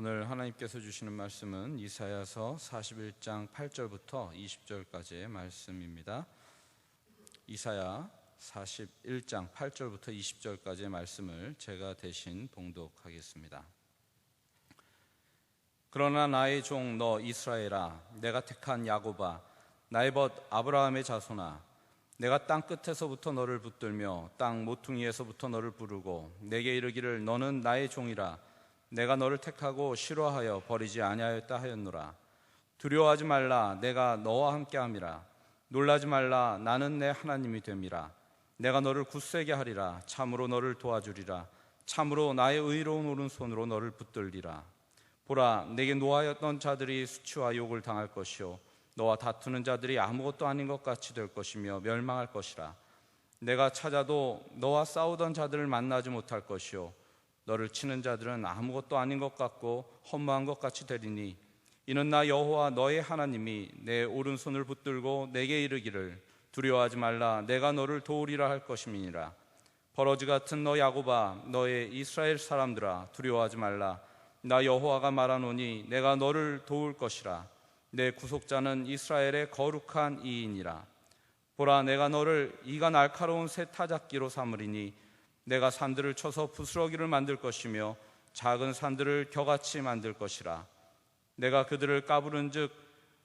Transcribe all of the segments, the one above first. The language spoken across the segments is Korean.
오늘 하나님께서 주시는 말씀은 이사야서 41장 8절부터 20절까지의 말씀입니다. 이사야 41장 8절부터 20절까지의 말씀을 제가 대신 봉독하겠습니다. 그러나 나의 종 너 이스라엘아, 내가 택한 야곱아, 나의 벗 아브라함의 자손아, 내가 땅 끝에서부터 너를 붙들며 땅 모퉁이에서부터 너를 부르고 내게 이르기를 너는 나의 종이라. 내가 너를 택하고 싫어하여 버리지 아니하였다 하였노라. 두려워하지 말라, 내가 너와 함께함이라. 놀라지 말라, 나는 내 하나님이 됨이라. 내가 너를 굳세게 하리라. 참으로 너를 도와주리라. 참으로 나의 의로운 오른손으로 너를 붙들리라. 보라, 내게 노하였던 자들이 수치와 욕을 당할 것이요 너와 다투는 자들이 아무것도 아닌 것 같이 될 것이며 멸망할 것이라. 내가 찾아도 너와 싸우던 자들을 만나지 못할 것이요 너를 치는 자들은 아무것도 아닌 것 같고 허무한 것 같이 되리니, 이는 나 여호와 너의 하나님이 내 오른손을 붙들고 내게 이르기를 두려워하지 말라, 내가 너를 도우리라 할 것임이니라. 버러지 같은 너 야곱아, 너의 이스라엘 사람들아, 두려워하지 말라. 나 여호와가 말하노니 내가 너를 도울 것이라. 내 구속자는 이스라엘의 거룩한 이인이라. 보라, 내가 너를 이가 날카로운 새 타작기로 삼으리니, 내가 산들을 쳐서 부스러기를 만들 것이며 작은 산들을 겨같이 만들 것이라. 내가 그들을 까부른즉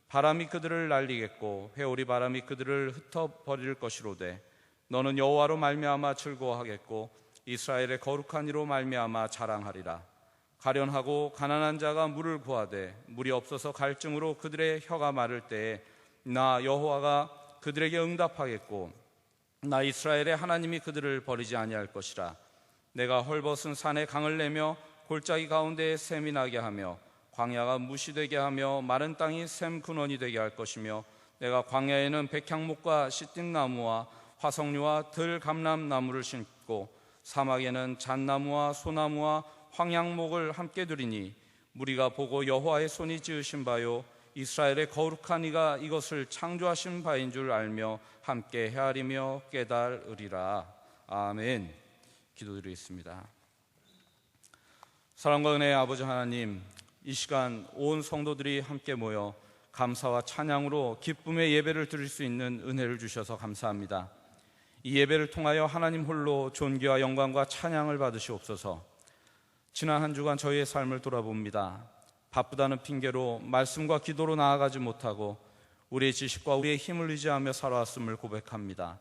바람이 그들을 날리겠고 회오리 바람이 그들을 흩어버릴 것이로되, 너는 여호와로 말미암아 즐거워하겠고 이스라엘의 거룩한 이로 말미암아 자랑하리라. 가련하고 가난한 자가 물을 구하되 물이 없어서 갈증으로 그들의 혀가 마를 때에 나 여호와가 그들에게 응답하겠고 나 이스라엘의 하나님이 그들을 버리지 아니할 것이라. 내가 헐벗은 산에 강을 내며 골짜기 가운데에 샘이 나게 하며 광야가 무시되게 하며 마른 땅이 샘 근원이 되게 할 것이며, 내가 광야에는 백향목과 시띵나무와 화석류와 들감람나무를 심고 사막에는 잣나무와 소나무와 황양목을 함께 두리니, 무리가 보고 여호와의 손이 지으신 바요 이스라엘의 거룩한 이가 이것을 창조하신 바인 줄 알며 함께 헤아리며 깨달으리라. 아멘. 기도드리겠습니다. 사랑과 은혜의 아버지 하나님, 이 시간 온 성도들이 함께 모여 감사와 찬양으로 기쁨의 예배를 드릴 수 있는 은혜를 주셔서 감사합니다. 이 예배를 통하여 하나님 홀로 존귀와 영광과 찬양을 받으시옵소서. 지난 한 주간 저희의 삶을 돌아봅니다. 바쁘다는 핑계로 말씀과 기도로 나아가지 못하고 우리의 지식과 우리의 힘을 의지하며 살아왔음을 고백합니다.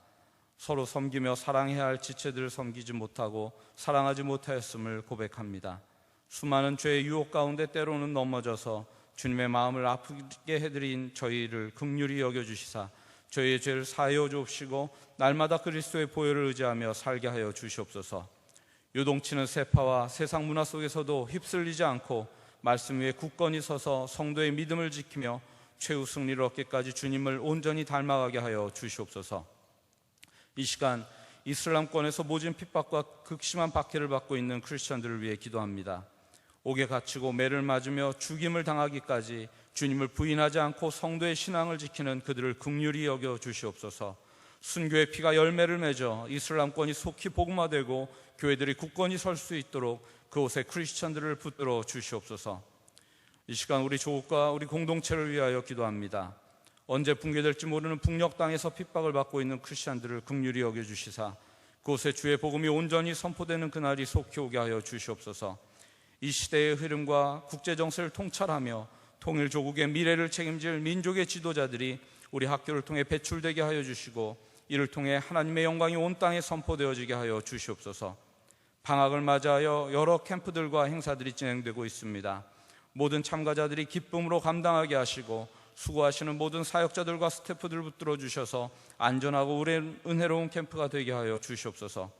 서로 섬기며 사랑해야 할 지체들을 섬기지 못하고 사랑하지 못하였음을 고백합니다. 수많은 죄의 유혹 가운데 때로는 넘어져서 주님의 마음을 아프게 해드린 저희를 긍휼히 여겨주시사 저희의 죄를 사하여 주옵시고 날마다 그리스도의 보혈을 의지하며 살게 하여 주시옵소서. 요동치는 세파와 세상 문화 속에서도 휩쓸리지 않고 말씀 위에 굳건히 서서 성도의 믿음을 지키며 최후 승리를 얻기까지 주님을 온전히 닮아가게 하여 주시옵소서. 이 시간 이슬람권에서 모진 핍박과 극심한 박해를 받고 있는 크리스천들을 위해 기도합니다. 옥에 갇히고 매를 맞으며 죽임을 당하기까지 주님을 부인하지 않고 성도의 신앙을 지키는 그들을 긍휼히 여겨 주시옵소서. 순교의 피가 열매를 맺어 이슬람권이 속히 복음화되고 교회들이 굳건히 설 수 있도록 그곳에 크리스천들을 붙들어 주시옵소서. 이 시간 우리 조국과 우리 공동체를 위하여 기도합니다. 언제 붕괴될지 모르는 북녘 땅에서 핍박을 받고 있는 크리스천들을 긍휼히 여겨주시사 그곳에 주의 복음이 온전히 선포되는 그날이 속히 오게 하여 주시옵소서. 이 시대의 흐름과 국제정세를 통찰하며 통일조국의 미래를 책임질 민족의 지도자들이 우리 학교를 통해 배출되게 하여 주시고 이를 통해 하나님의 영광이 온 땅에 선포되어지게 하여 주시옵소서. 방학을 맞이하여 여러 캠프들과 행사들이 진행되고 있습니다. 모든 참가자들이 기쁨으로 감당하게 하시고 수고하시는 모든 사역자들과 스태프들을 붙들어 주셔서 안전하고 은혜로운 캠프가 되게 하여 주시옵소서.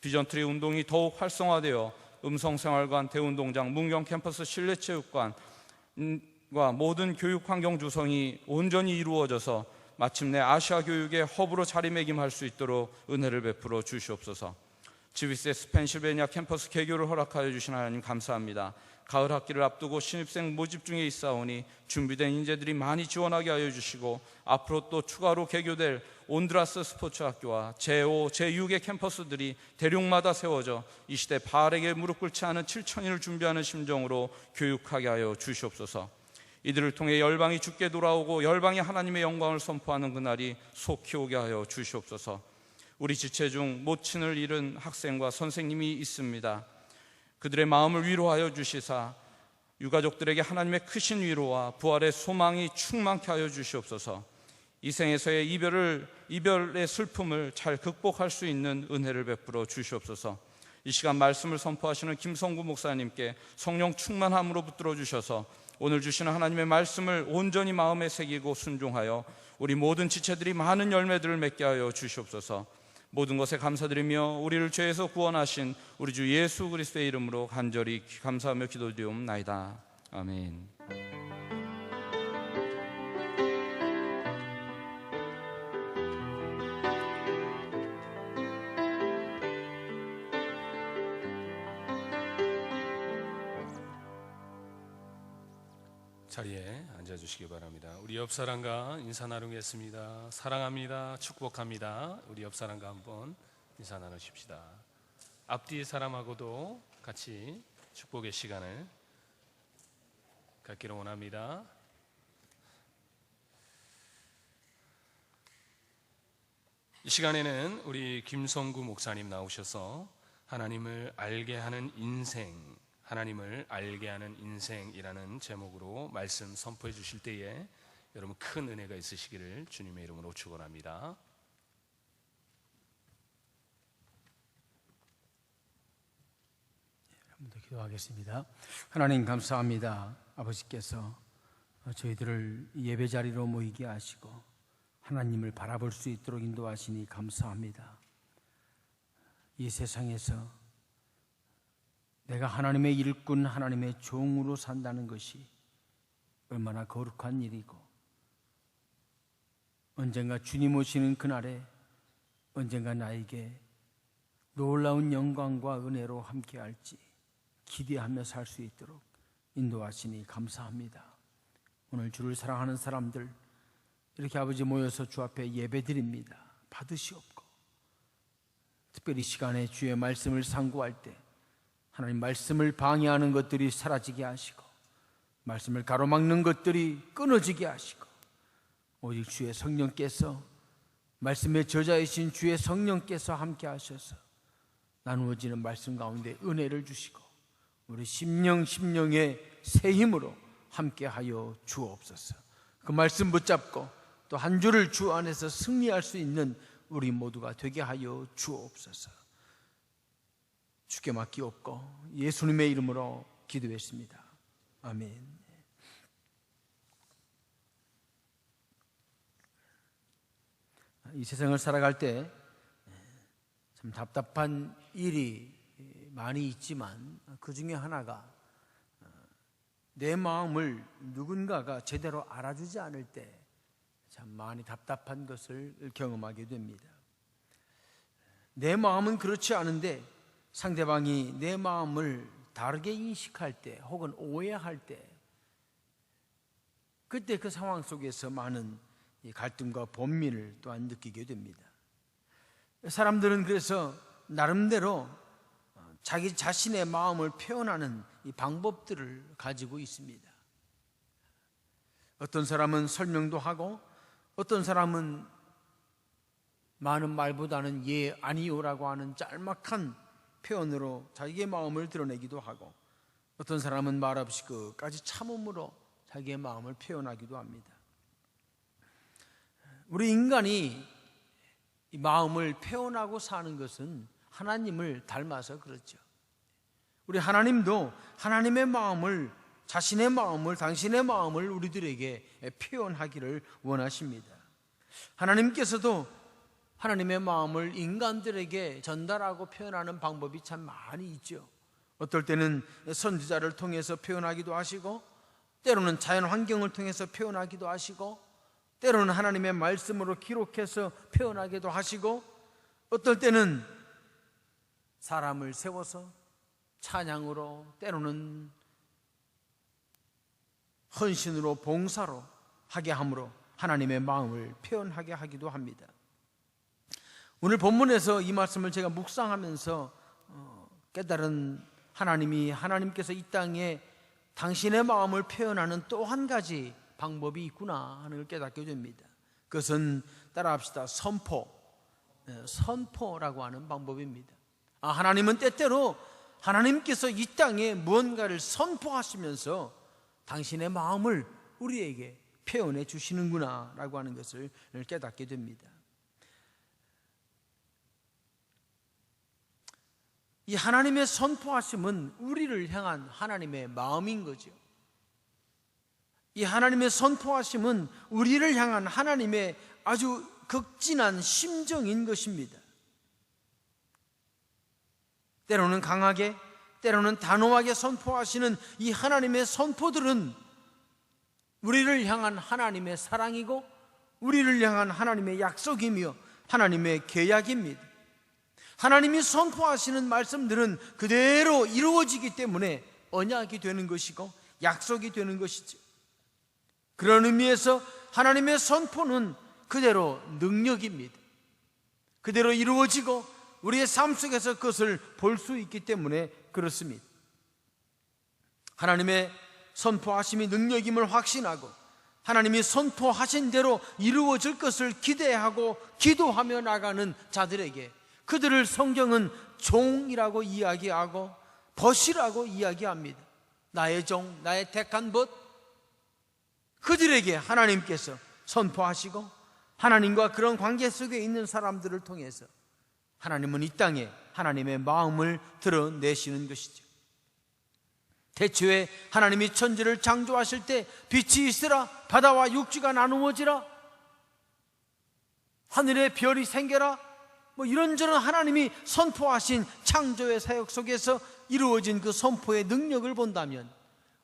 비전트리 운동이 더욱 활성화되어 음성생활관, 대운동장, 문경 캠퍼스 실내체육관과 모든 교육 환경 조성이 온전히 이루어져서 마침내 아시아 교육의 허브로 자리매김할 수 있도록 은혜를 베풀어 주시옵소서. GBCS 펜실베니아 캠퍼스 개교를 허락하여 주신 하나님 감사합니다. 가을 학기를 앞두고 신입생 모집 중에 있사오니 준비된 인재들이 많이 지원하게 하여 주시고, 앞으로 또 추가로 개교될 온드라스 스포츠 학교와 제5, 제6의 캠퍼스들이 대륙마다 세워져 이 시대 바알에게 무릎 꿇지 않은 7천인을 준비하는 심정으로 교육하게 하여 주시옵소서. 이들을 통해 열방이 주께 돌아오고 열방이 하나님의 영광을 선포하는 그날이 속히 오게 하여 주시옵소서. 우리 지체 중 모친을 잃은 학생과 선생님이 있습니다. 그들의 마음을 위로하여 주시사 유가족들에게 하나님의 크신 위로와 부활의 소망이 충만케 하여 주시옵소서. 이 생에서의 이별의 슬픔을 잘 극복할 수 있는 은혜를 베풀어 주시옵소서. 이 시간 말씀을 선포하시는 김성구 목사님께 성령 충만함으로 붙들어 주셔서 오늘 주시는 하나님의 말씀을 온전히 마음에 새기고 순종하여 우리 모든 지체들이 많은 열매들을 맺게 하여 주시옵소서. 모든 것에 감사드리며 우리를 죄에서 구원하신 우리 주 예수 그리스도의 이름으로 간절히 감사하며 기도드리옵나이다. 아멘. 자리에 앉아주시기 바랍니다. 우리 옆사람과 인사 나누겠습니다. 사랑합니다. 축복합니다. 우리 옆사람과 한번 인사 나누십시다. 앞뒤 사람하고도 같이 축복의 시간을 갖기를 원합니다. 이 시간에는 우리 김성구 목사님 나오셔서 하나님을 알게 하는 인생, 하나님을 알게 하는 인생이라는 제목으로 말씀 선포해 주실 때에 여러분 큰 은혜가 있으시기를 주님의 이름으로 축원합니다. 여러분도 기도하겠습니다. 하나님 감사합니다. 아버지께서 저희들을 예배 자리로 모이게 하시고 하나님을 바라볼 수 있도록 인도하시니 감사합니다. 이 세상에서 내가 하나님의 일꾼, 하나님의 종으로 산다는 것이 얼마나 거룩한 일이고, 언젠가 주님 오시는 그날에 언젠가 나에게 놀라운 영광과 은혜로 함께할지 기대하며 살 수 있도록 인도하시니 감사합니다. 오늘 주를 사랑하는 사람들 이렇게 아버지 모여서 주 앞에 예배드립니다. 받으시옵고, 특별히 시간에 주의 말씀을 상고할 때 하나님 말씀을 방해하는 것들이 사라지게 하시고, 말씀을 가로막는 것들이 끊어지게 하시고, 오직 주의 성령께서, 말씀의 저자이신 주의 성령께서 함께 하셔서 나누어지는 말씀 가운데 은혜를 주시고 우리 심령의 새 힘으로 함께 하여 주옵소서. 그 말씀 붙잡고 또 한 주를 주 안에서 승리할 수 있는 우리 모두가 되게 하여 주옵소서. 주께 맡기옵고 예수님의 이름으로 기도했습니다. 아멘. 이 세상을 살아갈 때 참 답답한 일이 많이 있지만 그 중에 하나가 내 마음을 누군가가 제대로 알아주지 않을 때 참 많이 답답한 것을 경험하게 됩니다. 내 마음은 그렇지 않은데 상대방이 내 마음을 다르게 인식할 때 혹은 오해할 때, 그때 그 상황 속에서 많은 갈등과 번민을 또한 느끼게 됩니다. 사람들은 그래서 나름대로 자기 자신의 마음을 표현하는 이 방법들을 가지고 있습니다. 어떤 사람은 설명도 하고, 어떤 사람은 많은 말보다는 예, 아니요라고 하는 짤막한 표현으로 자기의 마음을 드러내기도 하고, 어떤 사람은 말없이 끝까지 참음으로 자기의 마음을 표현하기도 합니다. 우리 인간이 이 마음을 표현하고 사는 것은 하나님을 닮아서 그렇죠. 우리 하나님도 하나님의 마음을, 자신의 마음을, 당신의 마음을 우리들에게 표현하기를 원하십니다. 하나님께서도 하나님의 마음을 인간들에게 전달하고 표현하는 방법이 참 많이 있죠. 어떨 때는 선지자를 통해서 표현하기도 하시고, 때로는 자연 환경을 통해서 표현하기도 하시고, 때로는 하나님의 말씀으로 기록해서 표현하기도 하시고, 어떨 때는 사람을 세워서 찬양으로, 때로는 헌신으로, 봉사로 하게 함으로 하나님의 마음을 표현하게 하기도 합니다. 오늘 본문에서 이 말씀을 제가 묵상하면서 깨달은 하나님께서 이 땅에 당신의 마음을 표현하는 또 한 가지 방법이 있구나 하는 걸 깨닫게 됩니다. 그것은 따라합시다. 선포라고 하는 방법입니다. 하나님은 때때로 하나님께서 이 땅에 무언가를 선포하시면서 당신의 마음을 우리에게 표현해 주시는구나 라고 하는 것을 깨닫게 됩니다. 이 하나님의 선포하심은 우리를 향한 하나님의 마음인 거죠. 이 하나님의 선포하심은 우리를 향한 하나님의 아주 극진한 심정인 것입니다. 때로는 강하게, 때로는 단호하게 선포하시는 이 하나님의 선포들은 우리를 향한 하나님의 사랑이고 우리를 향한 하나님의 약속이며 하나님의 계약입니다. 하나님이 선포하시는 말씀들은 그대로 이루어지기 때문에 언약이 되는 것이고 약속이 되는 것이죠. 그런 의미에서 하나님의 선포는 그대로 능력입니다. 그대로 이루어지고 우리의 삶 속에서 그것을 볼 수 있기 때문에 그렇습니다. 하나님의 선포하심이 능력임을 확신하고 하나님이 선포하신 대로 이루어질 것을 기대하고 기도하며 나가는 자들에게 그들을 성경은 종이라고 이야기하고 벗이라고 이야기합니다. 나의 종, 나의 택한 벗, 그들에게 하나님께서 선포하시고 하나님과 그런 관계 속에 있는 사람들을 통해서 하나님은 이 땅에 하나님의 마음을 드러내시는 것이죠. 태초에 하나님이 천지를 창조하실 때 빛이 있으라, 바다와 육지가 나누어지라, 하늘에 별이 생겨라, 이런저런 하나님이 선포하신 창조의 사역 속에서 이루어진 그 선포의 능력을 본다면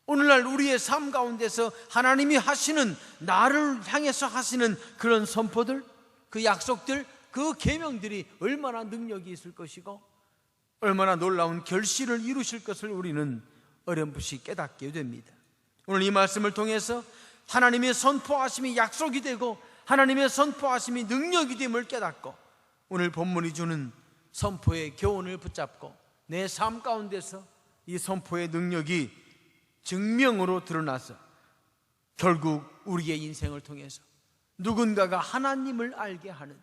오늘날 우리의 삶 가운데서 하나님이 하시는, 나를 향해서 하시는 그런 선포들, 그 약속들, 그 계명들이 얼마나 능력이 있을 것이고 얼마나 놀라운 결실을 이루실 것을 우리는 어렴풋이 깨닫게 됩니다. 오늘 이 말씀을 통해서 하나님의 선포하심이 약속이 되고 하나님의 선포하심이 능력이 됨을 깨닫고 오늘 본문이 주는 선포의 교훈을 붙잡고 내 삶 가운데서 이 선포의 능력이 증명으로 드러나서 결국 우리의 인생을 통해서 누군가가 하나님을 알게 하는,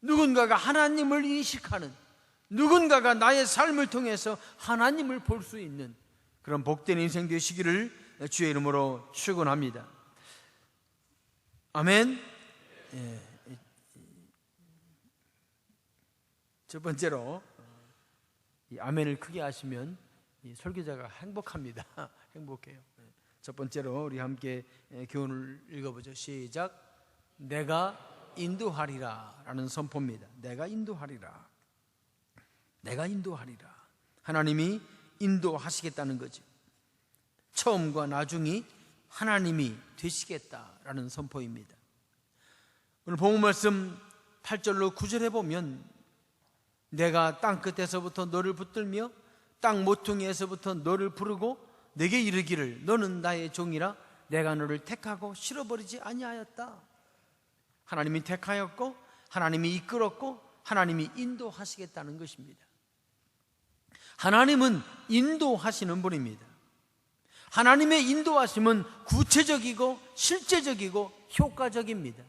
누군가가 하나님을 인식하는, 누군가가 나의 삶을 통해서 하나님을 볼 수 있는 그런 복된 인생 되시기를 주의 이름으로 축원합니다. 아멘. 첫 번째로 이 아멘을 크게 하시면 이 설교자가 행복합니다. 행복해요. 첫 번째로 우리 함께 교훈을 읽어보죠. 시작. 내가 인도하리라 라는 선포입니다. 내가 인도하리라. 내가 인도하리라. 하나님이 인도하시겠다는 거죠. 처음과 나중이 하나님이 되시겠다라는 선포입니다. 오늘 본문 말씀 8절로 9절에 보면 내가 땅 끝에서부터 너를 붙들며 땅 모퉁이에서부터 너를 부르고 내게 이르기를 너는 나의 종이라 내가 너를 택하고 실어버리지 아니하였다. 하나님이 택하였고 하나님이 이끌었고 하나님이 인도하시겠다는 것입니다. 하나님은 인도하시는 분입니다. 하나님의 인도하심은 구체적이고 실제적이고 효과적입니다.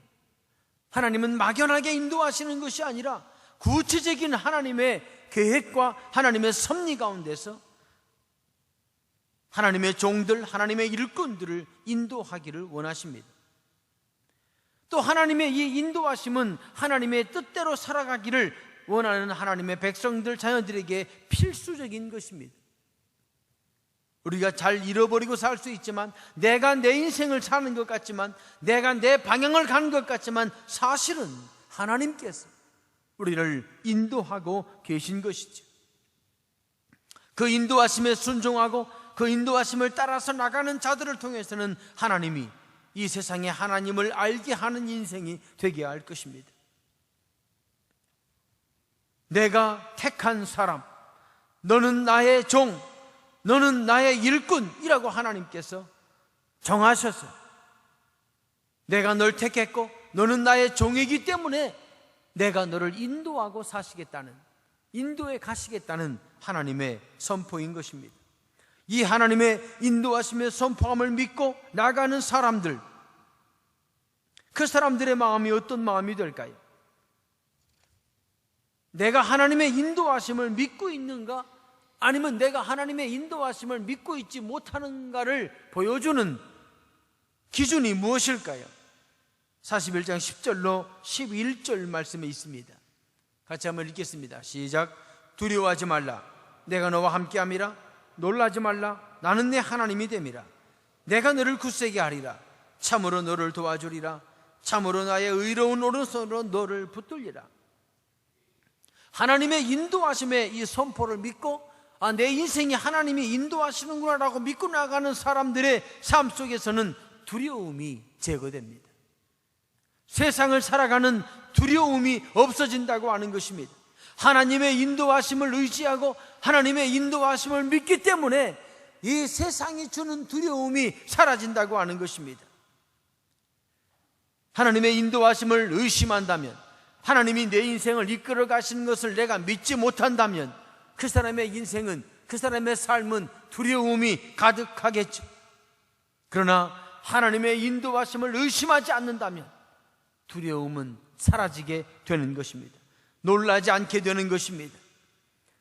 하나님은 막연하게 인도하시는 것이 아니라 구체적인 하나님의 계획과 하나님의 섭리 가운데서 하나님의 종들, 하나님의 일꾼들을 인도하기를 원하십니다. 또 하나님의 이 인도하심은 하나님의 뜻대로 살아가기를 원하는 하나님의 백성들, 자녀들에게 필수적인 것입니다. 우리가 잘 잃어버리고 살 수 있지만, 내가 내 인생을 사는 것 같지만, 내가 내 방향을 가는 것 같지만 사실은 하나님께서 우리를 인도하고 계신 것이죠. 그 인도하심에 순종하고 그 인도하심을 따라서 나가는 자들을 통해서는 하나님이 이 세상에 하나님을 알게 하는 인생이 되게 할 것입니다. 내가 택한 사람, 너는 나의 종, 너는 나의 일꾼이라고 하나님께서 정하셨어요. 내가 널 택했고 너는 나의 종이기 때문에 내가 너를 인도하고 사시겠다는, 인도에 가시겠다는 하나님의 선포인 것입니다. 이 하나님의 인도하심의 선포함을 믿고 나가는 사람들, 그 사람들의 마음이 어떤 마음이 될까요? 내가 하나님의 인도하심을 믿고 있는가? 아니면 내가 하나님의 인도하심을 믿고 있지 못하는가를 보여주는 기준이 무엇일까요? 41장 10절로 11절 말씀에 있습니다. 같이 한번 읽겠습니다. 시작. 두려워하지 말라. 내가 너와 함께함이라. 놀라지 말라. 나는 내 하나님이 됨이라. 내가 너를 굳세게 하리라. 참으로 너를 도와주리라. 참으로 나의 의로운 오른손으로 너를 붙들리라. 하나님의 인도하심의 이 선포를 믿고 내 인생이 하나님이 인도하시는구나 라고 믿고 나가는 사람들의 삶 속에서는 두려움이 제거됩니다. 세상을 살아가는 두려움이 없어진다고 하는 것입니다. 하나님의 인도하심을 의지하고 하나님의 인도하심을 믿기 때문에 이 세상이 주는 두려움이 사라진다고 하는 것입니다. 하나님의 인도하심을 의심한다면, 하나님이 내 인생을 이끌어 가시는 것을 내가 믿지 못한다면 그 사람의 인생은, 그 사람의 삶은 두려움이 가득하겠죠. 그러나 하나님의 인도하심을 의심하지 않는다면 두려움은 사라지게 되는 것입니다. 놀라지 않게 되는 것입니다.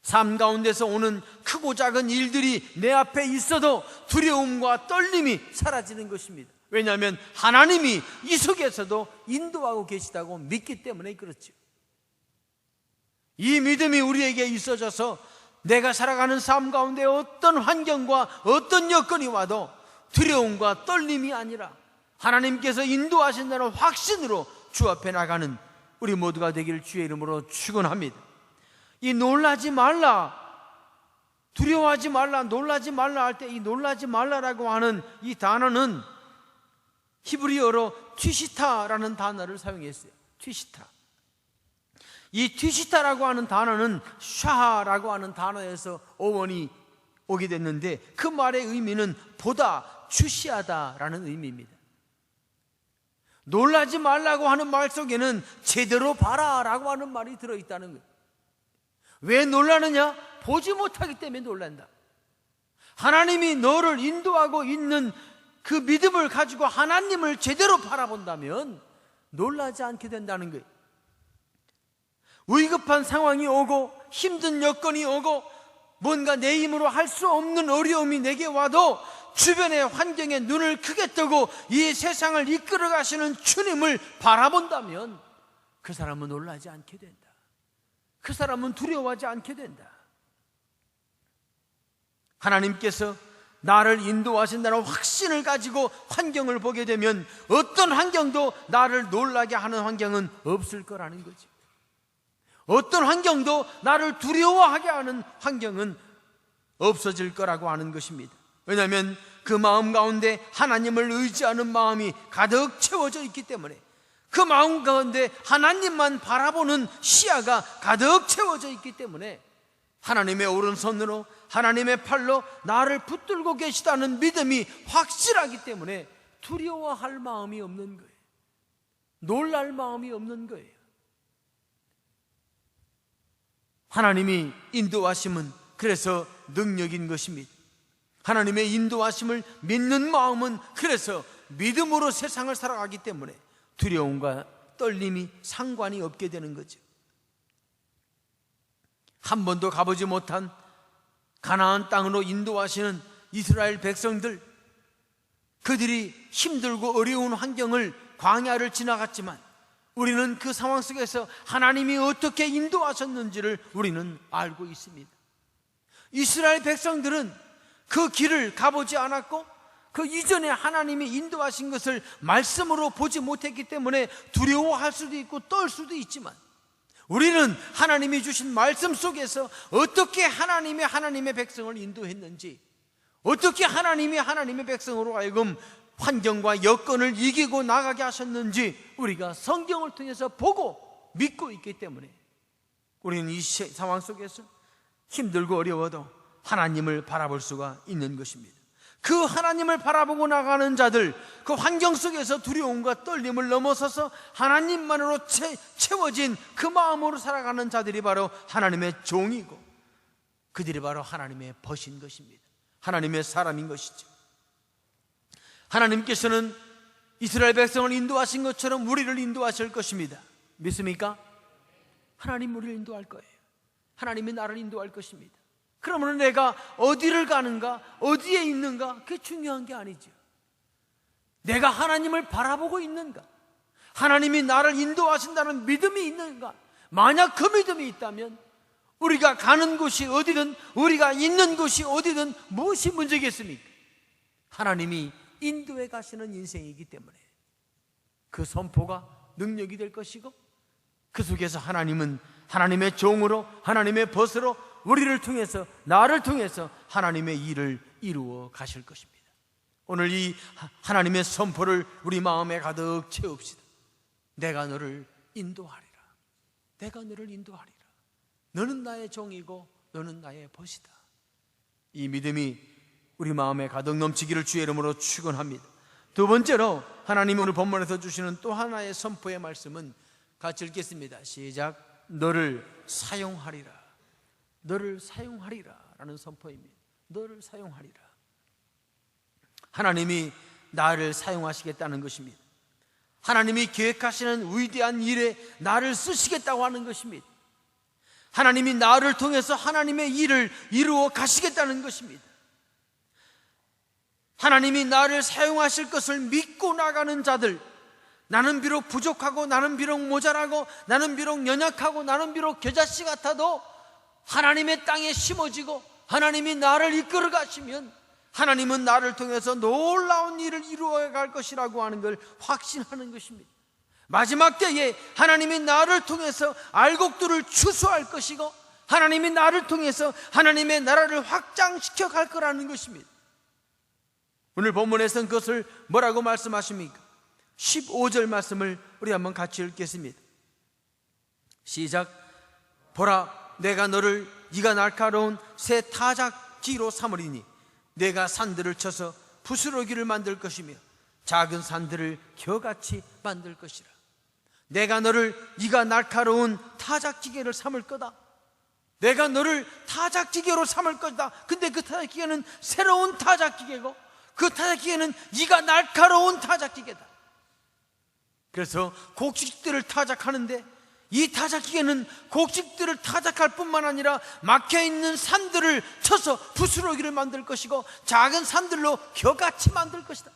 삶 가운데서 오는 크고 작은 일들이 내 앞에 있어도 두려움과 떨림이 사라지는 것입니다. 왜냐하면 하나님이 이 속에서도 인도하고 계시다고 믿기 때문에 그렇죠. 이 믿음이 우리에게 있어져서 내가 살아가는 삶 가운데 어떤 환경과 어떤 여건이 와도 두려움과 떨림이 아니라 하나님께서 인도하신다는 확신으로 주 앞에 나가는 우리 모두가 되기를 주의 이름으로 축원합니다. 이 놀라지 말라, 두려워하지 말라, 놀라지 말라 할 때 이 놀라지 말라라고 하는 이 단어는 히브리어로 튀시타라는 단어를 사용했어요. 튀시타. 이 튀시타라고 하는 단어는 샤하라고 하는 단어에서 어원이 오게 됐는데 그 말의 의미는 보다, 주시하다라는 의미입니다. 놀라지 말라고 하는 말 속에는 제대로 봐라라고 하는 말이 들어있다는 거예요. 왜 놀라느냐? 보지 못하기 때문에 놀란다. 하나님이 너를 인도하고 있는 그 믿음을 가지고 하나님을 제대로 바라본다면 놀라지 않게 된다는 거예요. 위급한 상황이 오고 힘든 여건이 오고 뭔가 내 힘으로 할 수 없는 어려움이 내게 와도 주변의 환경에 눈을 크게 뜨고 이 세상을 이끌어 가시는 주님을 바라본다면 그 사람은 놀라지 않게 된다. 그 사람은 두려워하지 않게 된다. 하나님께서 나를 인도하신다는 확신을 가지고 환경을 보게 되면 어떤 환경도 나를 놀라게 하는 환경은 없을 거라는 거죠. 어떤 환경도 나를 두려워하게 하는 환경은 없어질 거라고 하는 것입니다. 왜냐하면 그 마음 가운데 하나님을 의지하는 마음이 가득 채워져 있기 때문에, 그 마음 가운데 하나님만 바라보는 시야가 가득 채워져 있기 때문에 하나님의 오른손으로, 하나님의 팔로 나를 붙들고 계시다는 믿음이 확실하기 때문에 두려워할 마음이 없는 거예요. 놀랄 마음이 없는 거예요. 하나님이 인도하심은 그래서 능력인 것입니다. 하나님의 인도하심을 믿는 마음은 그래서 믿음으로 세상을 살아가기 때문에 두려움과 떨림이 상관이 없게 되는 거죠. 한 번도 가보지 못한 가나안 땅으로 인도하시는 이스라엘 백성들, 그들이 힘들고 어려운 환경을, 광야를 지나갔지만 우리는 그 상황 속에서 하나님이 어떻게 인도하셨는지를 우리는 알고 있습니다. 이스라엘 백성들은 그 길을 가보지 않았고 그 이전에 하나님이 인도하신 것을 말씀으로 보지 못했기 때문에 두려워할 수도 있고 떨 수도 있지만, 우리는 하나님이 주신 말씀 속에서 어떻게 하나님의 백성을 인도했는지, 어떻게 하나님의 백성으로 하여금 환경과 여건을 이기고 나가게 하셨는지 우리가 성경을 통해서 보고 믿고 있기 때문에 우리는 이 상황 속에서 힘들고 어려워도 하나님을 바라볼 수가 있는 것입니다. 그 하나님을 바라보고 나가는 자들, 그 환경 속에서 두려움과 떨림을 넘어서서 하나님만으로 채워진 그 마음으로 살아가는 자들이 바로 하나님의 종이고, 그들이 바로 하나님의 벗인 것입니다. 하나님의 사람인 것이죠. 하나님께서는 이스라엘 백성을 인도하신 것처럼 우리를 인도하실 것입니다. 믿습니까? 하나님 우리를 인도할 거예요. 하나님이 나를 인도할 것입니다. 그러면 내가 어디를 가는가, 어디에 있는가, 그게 중요한 게 아니죠. 내가 하나님을 바라보고 있는가, 하나님이 나를 인도하신다는 믿음이 있는가. 만약 그 믿음이 있다면 우리가 가는 곳이 어디든, 우리가 있는 곳이 어디든 무엇이 문제겠습니까? 하나님이 인도해 가시는 인생이기 때문에 그 선포가 능력이 될 것이고, 그 속에서 하나님은 하나님의 종으로, 하나님의 벗으로 우리를 통해서, 나를 통해서 하나님의 일을 이루어 가실 것입니다. 오늘 이 하나님의 선포를 우리 마음에 가득 채웁시다. 내가 너를 인도하리라. 내가 너를 인도하리라. 너는 나의 종이고 너는 나의 벗이다. 이 믿음이 우리 마음에 가득 넘치기를 주의 이름으로 축원합니다. 두 번째로 하나님이 오늘 본문에서 주시는 또 하나의 선포의 말씀은 같이 읽겠습니다. 시작. 너를 사용하리라. 너를 사용하리라 라는 선포입니다. 너를 사용하리라. 하나님이 나를 사용하시겠다는 것입니다. 하나님이 계획하시는 위대한 일에 나를 쓰시겠다고 하는 것입니다. 하나님이 나를 통해서 하나님의 일을 이루어 가시겠다는 것입니다. 하나님이 나를 사용하실 것을 믿고 나가는 자들, 나는 비록 부족하고, 나는 비록 모자라고, 나는 비록 연약하고, 나는 비록 겨자씨 같아도 하나님의 땅에 심어지고 하나님이 나를 이끌어 가시면 하나님은 나를 통해서 놀라운 일을 이루어 갈 것이라고 하는 걸 확신하는 것입니다. 마지막 때에 하나님이 나를 통해서 알곡들을 추수할 것이고, 하나님이 나를 통해서 하나님의 나라를 확장시켜 갈 거라는 것입니다. 오늘 본문에서는 그것을 뭐라고 말씀하십니까? 15절 말씀을 우리 한번 같이 읽겠습니다. 시작. 보라, 내가 너를 네가 날카로운 새 타작기로 삼으리니 내가 산들을 쳐서 부스러기를 만들 것이며 작은 산들을 겨같이 만들 것이라. 내가 너를 네가 날카로운 타작기계를 삼을 거다. 내가 너를 타작기계로 삼을 거다. 근데 그 타작기계는 새로운 타작기계고, 그 타작기계는 네가 날카로운 타작기계다. 그래서 곡식들을 타작하는데 이 타작기계는 곡식들을 타작할 뿐만 아니라 막혀있는 산들을 쳐서 부스러기를 만들 것이고 작은 산들로 겨같이 만들 것이다.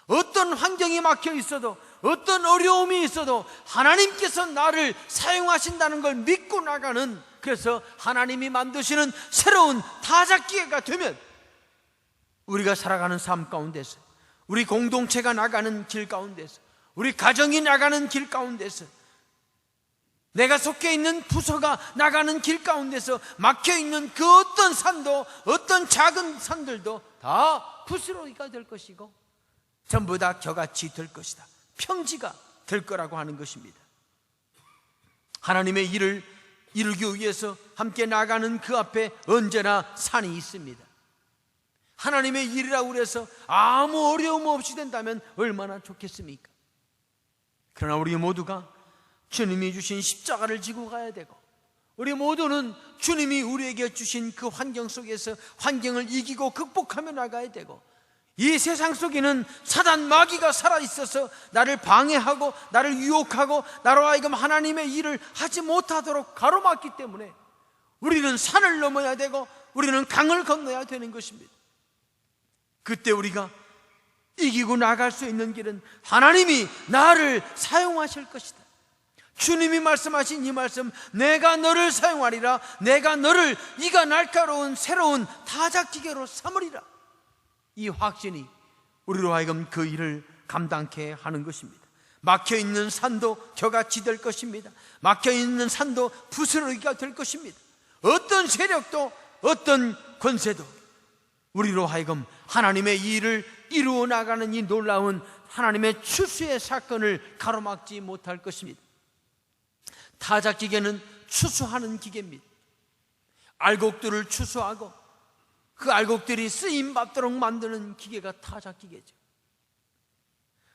어떤 환경이 막혀 있어도, 어떤 어려움이 있어도 하나님께서 나를 사용하신다는 걸 믿고 나가는, 그래서 하나님이 만드시는 새로운 타작기계가 되면 우리가 살아가는 삶 가운데서, 우리 공동체가 나가는 길 가운데서, 우리 가정이 나가는 길 가운데서, 내가 속해 있는 부서가 나가는 길 가운데서 막혀있는 그 어떤 산도, 어떤 작은 산들도 다 부스러기가 될 것이고 전부 다 겨같이 될 것이다. 평지가 될 거라고 하는 것입니다. 하나님의 일을 이루기 위해서 함께 나가는 그 앞에 언제나 산이 있습니다. 하나님의 일이라고 해서 아무 어려움 없이 된다면 얼마나 좋겠습니까? 그러나 우리 모두가 주님이 주신 십자가를 지고 가야 되고, 우리 모두는 주님이 우리에게 주신 그 환경 속에서 환경을 이기고 극복하며 나가야 되고, 이 세상 속에는 사단 마귀가 살아있어서 나를 방해하고 나를 유혹하고 나로 하여금 하나님의 일을 하지 못하도록 가로막기 때문에 우리는 산을 넘어야 되고 우리는 강을 건너야 되는 것입니다. 그때 우리가 이기고 나갈 수 있는 길은 하나님이 나를 사용하실 것이다. 주님이 말씀하신 이 말씀, 내가 너를 사용하리라, 내가 너를 네가 날카로운 새로운 타작기계로 삼으리라, 이 확신이 우리로 하여금 그 일을 감당케 하는 것입니다. 막혀있는 산도 겨같이 될 것입니다. 막혀있는 산도 부스러기가 될 것입니다. 어떤 세력도 어떤 권세도 우리로 하여금 하나님의 일을 이루어 나가는 이 놀라운 하나님의 추수의 사건을 가로막지 못할 것입니다. 타작기계는 추수하는 기계입니다. 알곡들을 추수하고 그 알곡들이 쓰임받도록 만드는 기계가 타작기계죠.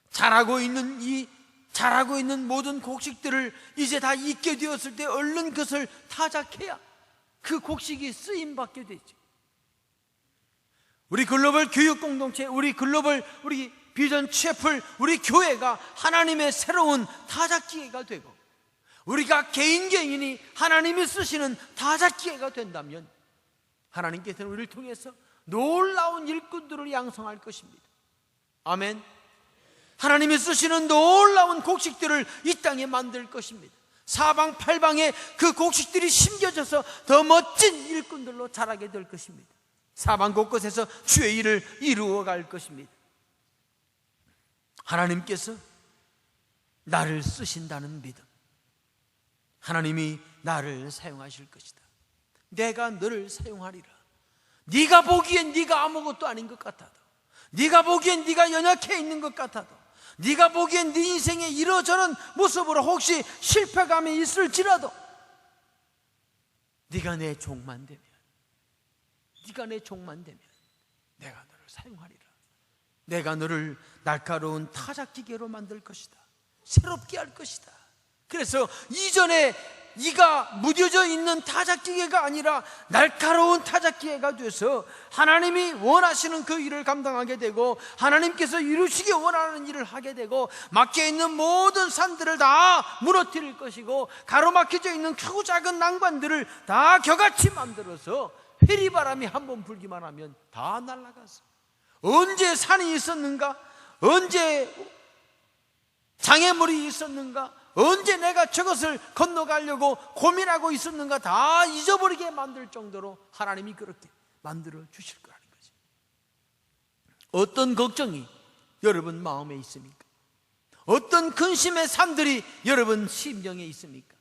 자라고 있는 모든 곡식들을 이제 다 익게 되었을 때 얼른 그것을 타작해야 그 곡식이 쓰임받게 되죠. 우리 글로벌 교육 공동체, 우리 비전 채플, 우리 교회가 하나님의 새로운 타작기계가 되고 우리가 개인이 하나님이 쓰시는 타작기계가 된다면 하나님께서는 우리를 통해서 놀라운 일꾼들을 양성할 것입니다. 아멘. 하나님이 쓰시는 놀라운 곡식들을 이 땅에 만들 것입니다. 사방팔방에 그 곡식들이 심겨져서 더 멋진 일꾼들로 자라게 될 것입니다. 사방 곳곳에서 주의 일을 이루어갈 것입니다. 하나님께서 나를 쓰신다는 믿음, 하나님이 나를 사용하실 것이다. 내가 너를 사용하리라. 네가 보기엔 네가 아무것도 아닌 것 같아도, 네가 보기엔 네가 연약해 있는 것 같아도, 네가 보기엔 네 인생의 이러저런 모습으로 혹시 실패감이 있을지라도 네가 내 종만 되면, 네가 내 종만 되면 내가 너를 사용하리라. 내가 너를 날카로운 타작기계로 만들 것이다. 새롭게 할 것이다. 그래서 이전에 네가 무뎌져 있는 타작기계가 아니라 날카로운 타작기계가 돼서 하나님이 원하시는 그 일을 감당하게 되고 하나님께서 이루시기 원하는 일을 하게 되고 막혀있는 모든 산들을 다 무너뜨릴 것이고 가로막혀져 있는 크고 작은 난관들을 다 겨같이 만들어서 회리바람이 한번 불기만 하면 다 날아가서 언제 산이 있었는가? 언제 장애물이 있었는가? 언제 내가 저것을 건너가려고 고민하고 있었는가? 다 잊어버리게 만들 정도로 하나님이 그렇게 만들어 주실 거라는 거죠. 어떤 걱정이 여러분 마음에 있습니까? 어떤 근심의 산들이 여러분 심령에 있습니까?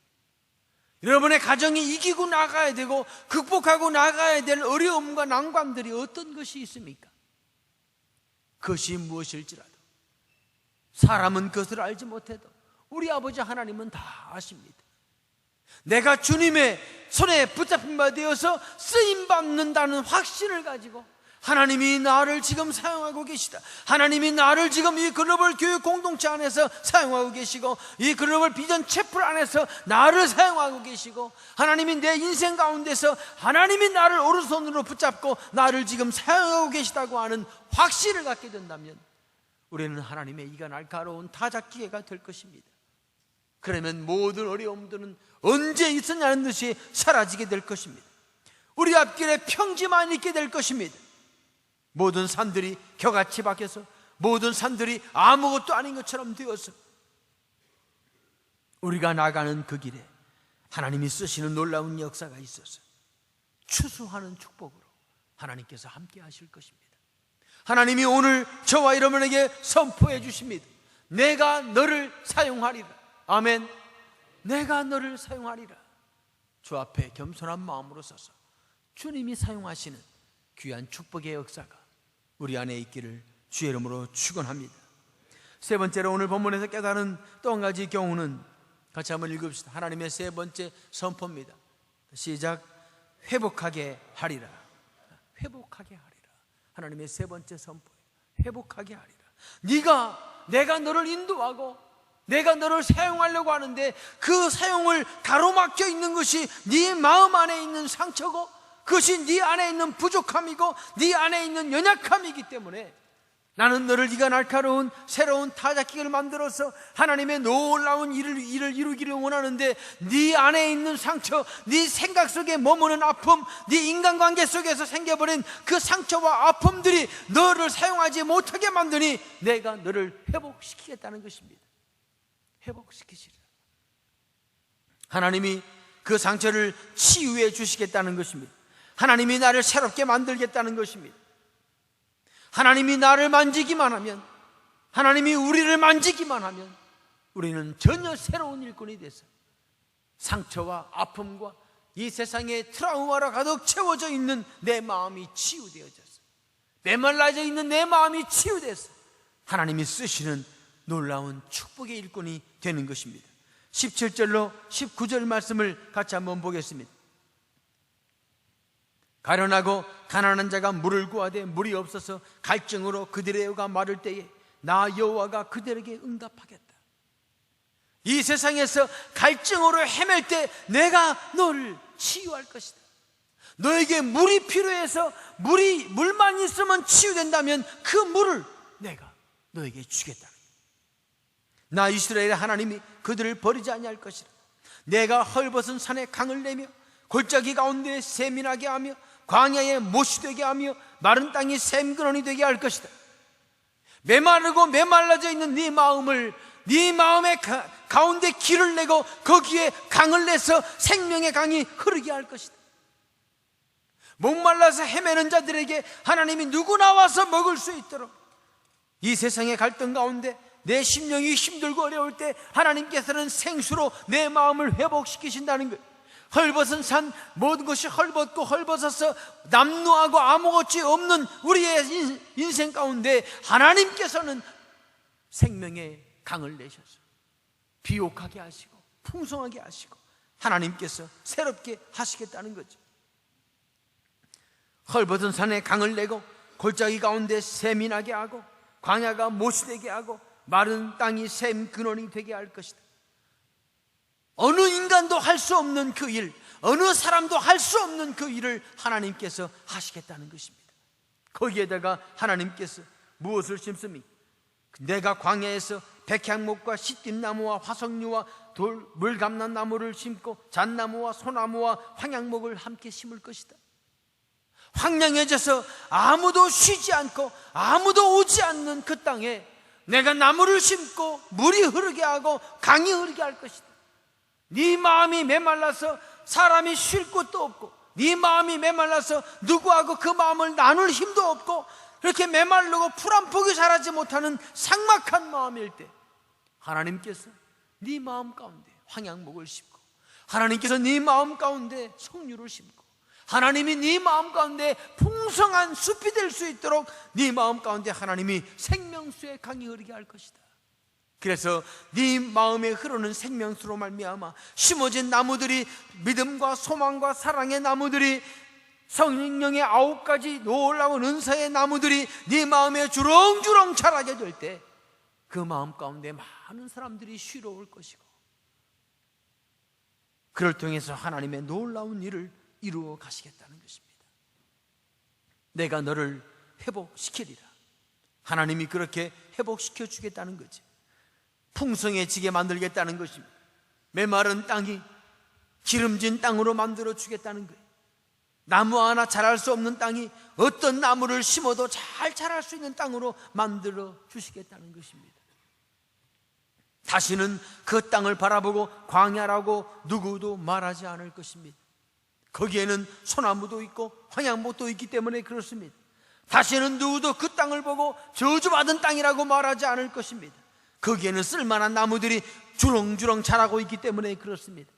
여러분의 가정이 이기고 나가야 되고 극복하고 나가야 될 어려움과 난관들이 어떤 것이 있습니까? 그것이 무엇일지라도 사람은 그것을 알지 못해도 우리 아버지 하나님은 다 아십니다. 내가 주님의 손에 붙잡힌 바 되어서 쓰임받는다는 확신을 가지고 하나님이 나를 지금 사용하고 계시다. 하나님이 나를 지금 이 글로벌 교육 공동체 안에서 사용하고 계시고 이 글로벌 비전 채플 안에서 나를 사용하고 계시고 하나님이 내 인생 가운데서 하나님이 나를 오른손으로 붙잡고 나를 지금 사용하고 계시다고 하는 확신을 갖게 된다면 우리는 하나님의 이가 날카로운 타작기계가 될 것입니다. 그러면 모든 어려움들은 언제 있었냐는 듯이 사라지게 될 것입니다. 우리 앞길에 평지만 있게 될 것입니다. 모든 산들이 겨같이 박혀서 모든 산들이 아무것도 아닌 것처럼 되어서 우리가 나가는 그 길에 하나님이 쓰시는 놀라운 역사가 있어서 추수하는 축복으로 하나님께서 함께 하실 것입니다. 하나님이 오늘 저와 여러분에게 선포해 주십니다. 내가 너를 사용하리라. 아멘. 내가 너를 사용하리라. 주 앞에 겸손한 마음으로 서서 주님이 사용하시는 귀한 축복의 역사가 우리 안에 있기를 주의 이름으로 축원합니다. 세 번째로 오늘 본문에서 깨달은 또 한 가지 경우는 같이 한번 읽읍시다. 하나님의 세 번째 선포입니다. 시작. 회복하게 하리라. 회복하게 하리라. 하나님의 세 번째 선포예요. 회복하게 하리라. 내가 너를 인도하고 내가 너를 사용하려고 하는데 그 사용을 가로막혀 있는 것이 네 마음 안에 있는 상처고 그것이 네 안에 있는 부족함이고 네 안에 있는 연약함이기 때문에 나는 너를 네가 날카로운 새로운 타작기를 만들어서 하나님의 놀라운 일을 이루기를 원하는데 네 안에 있는 상처, 네 생각 속에 머무는 아픔, 네 인간관계 속에서 생겨버린 그 상처와 아픔들이 너를 사용하지 못하게 만드니 내가 너를 회복시키겠다는 것입니다. 회복시키시리라. 하나님이 그 상처를 치유해 주시겠다는 것입니다. 하나님이 나를 새롭게 만들겠다는 것입니다. 하나님이 나를 만지기만 하면, 하나님이 우리를 만지기만 하면 우리는 전혀 새로운 일꾼이 돼서 상처와 아픔과 이 세상의 트라우마로 가득 채워져 있는 내 마음이 치유되어져서 메말라져 있는 내 마음이 치유돼서 하나님이 쓰시는 놀라운 축복의 일꾼이 되는 것입니다. 17절로 19절 말씀을 같이 한번 보겠습니다. 가련하고 가난한 자가 물을 구하되 물이 없어서 갈증으로 그들의 혀가 마를 때에 나 여호와가 그들에게 응답하겠다. 이 세상에서 갈증으로 헤맬 때 내가 너를 치유할 것이다. 너에게 물이 필요해서 물만 있으면 치유된다면 그 물을 내가 너에게 주겠다. 나 이스라엘의 하나님이 그들을 버리지 아니할 것이라. 내가 헐벗은 산에 강을 내며 골짜기 가운데 샘이 나게 하며 광야에 못이 되게 하며 마른 땅이 샘근원이 되게 할 것이다. 메마르고 메말라져 있는 네 마음을, 네 마음의 가운데 길을 내고 거기에 강을 내서 생명의 강이 흐르게 할 것이다. 목말라서 헤매는 자들에게 하나님이 누구나 와서 먹을 수 있도록, 이 세상의 갈등 가운데 내 심령이 힘들고 어려울 때 하나님께서는 생수로 내 마음을 회복시키신다는 거예요. 헐벗은 산, 모든 것이 헐벗고 헐벗어서 남루하고 아무것이 없는 우리의 인생 가운데 하나님께서는 생명의 강을 내셔서 비옥하게 하시고 풍성하게 하시고 하나님께서 새롭게 하시겠다는 거죠. 헐벗은 산에 강을 내고 골짜기 가운데 샘이 나게 하고 광야가 못이 되게 하고 마른 땅이 샘 근원이 되게 할 것이다. 어느 인간도 할 수 없는 그 일, 어느 사람도 할 수 없는 그 일을 하나님께서 하시겠다는 것입니다. 거기에다가 하나님께서 무엇을 심습니까? 내가 광야에서 백향목과 시띠나무와 화석류와 물감난 나무를 심고 잣나무와 소나무와 황양목을 함께 심을 것이다. 황량해져서 아무도 쉬지 않고 아무도 오지 않는 그 땅에 내가 나무를 심고 물이 흐르게 하고 강이 흐르게 할 것이다. 네 마음이 메말라서 사람이 쉴 곳도 없고, 네 마음이 메말라서 누구하고 그 마음을 나눌 힘도 없고, 그렇게 메말르고 풀 한 폭이 자라지 못하는 삭막한 마음일 때 하나님께서 네 마음 가운데 황양목을 심고, 하나님께서 네 마음 가운데 석류를 심고, 하나님이 네 마음 가운데 풍성한 숲이 될 수 있도록 네 마음 가운데 하나님이 생명수의 강이 흐르게 할 것이다. 그래서 네 마음에 흐르는 생명수로 말미암아 심어진 나무들이, 믿음과 소망과 사랑의 나무들이, 성령의 9가지 놀라운 은사의 나무들이 네 마음에 주렁주렁 자라게 될 때 그 마음 가운데 많은 사람들이 쉬러 올 것이고, 그를 통해서 하나님의 놀라운 일을 이루어 가시겠다는 것입니다. 내가 너를 회복시키리라. 하나님이 그렇게 회복시켜 주겠다는 거지. 풍성해지게 만들겠다는 것입니다. 메마른 땅이 기름진 땅으로 만들어 주겠다는 거예요. 나무 하나 자랄 수 없는 땅이 어떤 나무를 심어도 잘 자랄 수 있는 땅으로 만들어 주시겠다는 것입니다. 다시는 그 땅을 바라보고 광야라고 누구도 말하지 않을 것입니다. 거기에는 소나무도 있고 황양목도 있기 때문에 그렇습니다. 다시는 누구도 그 땅을 보고 저주받은 땅이라고 말하지 않을 것입니다. 거기에는 쓸만한 나무들이 주렁주렁 자라고 있기 때문에 그렇습니다.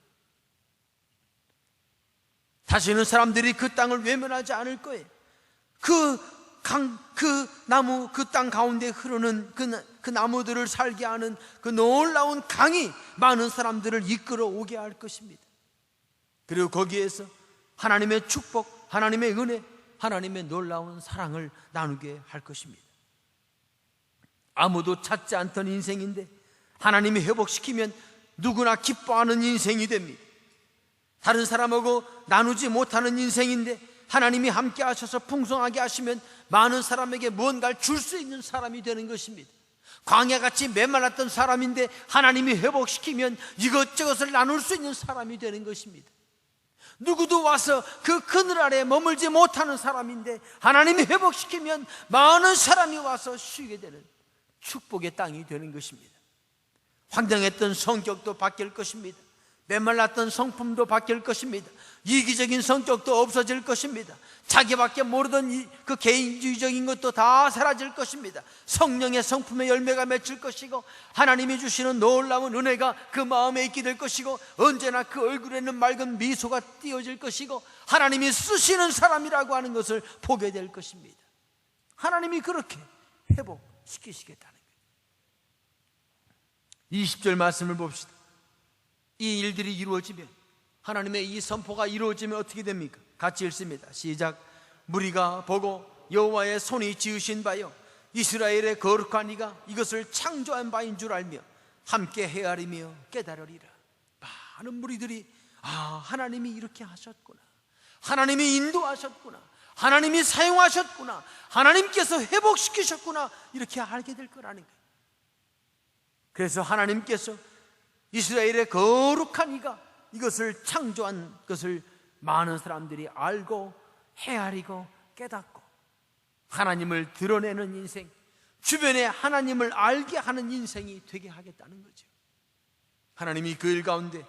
다시는 사람들이 그 땅을 외면하지 않을 거예요. 그 나무, 그 땅 가운데 흐르는 그 나무들을 살게 하는 그 놀라운 강이 많은 사람들을 이끌어 오게 할 것입니다. 그리고 거기에서 하나님의 축복, 하나님의 은혜, 하나님의 놀라운 사랑을 나누게 할 것입니다. 아무도 찾지 않던 인생인데 하나님이 회복시키면 누구나 기뻐하는 인생이 됩니다. 다른 사람하고 나누지 못하는 인생인데 하나님이 함께 하셔서 풍성하게 하시면 많은 사람에게 무언가를 줄 수 있는 사람이 되는 것입니다. 광야같이 메말랐던 사람인데 하나님이 회복시키면 이것저것을 나눌 수 있는 사람이 되는 것입니다. 누구도 와서 그 그늘 아래 머물지 못하는 사람인데 하나님이 회복시키면 많은 사람이 와서 쉬게 되는 축복의 땅이 되는 것입니다. 황당했던 성격도 바뀔 것입니다. 메말랐던 성품도 바뀔 것입니다. 이기적인 성격도 없어질 것입니다. 자기밖에 모르던 그 개인주의적인 것도 다 사라질 것입니다. 성령의 성품의 열매가 맺힐 것이고 하나님이 주시는 놀라운 은혜가 그 마음에 있게 될 것이고 언제나 그 얼굴에는 맑은 미소가 띄어질 것이고 하나님이 쓰시는 사람이라고 하는 것을 보게 될 것입니다. 하나님이 그렇게 회복시키시겠다는 거예요. 20절 말씀을 봅시다. 이 일들이 이루어지면, 하나님의 이 선포가 이루어지면 어떻게 됩니까? 같이 읽습니다. 시작. 무리가 보고 여호와의 손이 지으신 바요 이스라엘의 거룩한 이가 이것을 창조한 바인 줄 알며 함께 헤아리며 깨달으리라. 많은 무리들이 하나님이 이렇게 하셨구나, 하나님이 인도하셨구나, 하나님이 사용하셨구나, 하나님께서 회복시키셨구나, 이렇게 알게 될 거라는 거예요. 그래서 하나님께서 이스라엘의 거룩한 이가 이것을 창조한 것을 많은 사람들이 알고 헤아리고 깨닫고 하나님을 드러내는 인생, 주변에 하나님을 알게 하는 인생이 되게 하겠다는 거죠. 하나님이 그 일 가운데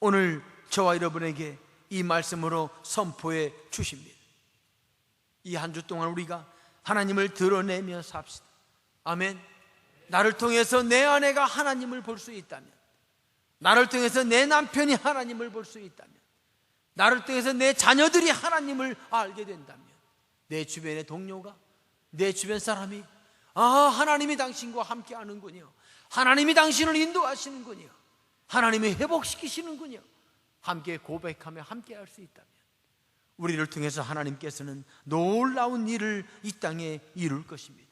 오늘 저와 여러분에게 이 말씀으로 선포해 주십니다. 이 한 주 동안 우리가 하나님을 드러내며 삽시다. 아멘. 나를 통해서 내 아내가 하나님을 볼 수 있다면, 나를 통해서 내 남편이 하나님을 볼 수 있다면, 나를 통해서 내 자녀들이 하나님을 알게 된다면, 내 주변의 동료가, 내 주변 사람이 하나님이 당신과 함께 하는군요, 하나님이 당신을 인도하시는군요, 하나님이 회복시키시는군요, 함께 고백하며 함께 할 수 있다면 우리를 통해서 하나님께서는 놀라운 일을 이 땅에 이룰 것입니다.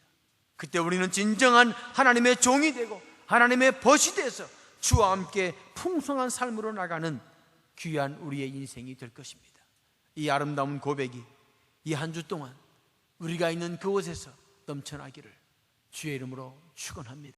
그때 우리는 진정한 하나님의 종이 되고 하나님의 벗이 돼서 주와 함께 풍성한 삶으로 나가는 귀한 우리의 인생이 될 것입니다. 이 아름다운 고백이 이 한 주 동안 우리가 있는 그곳에서 넘쳐나기를 주의 이름으로 축원합니다.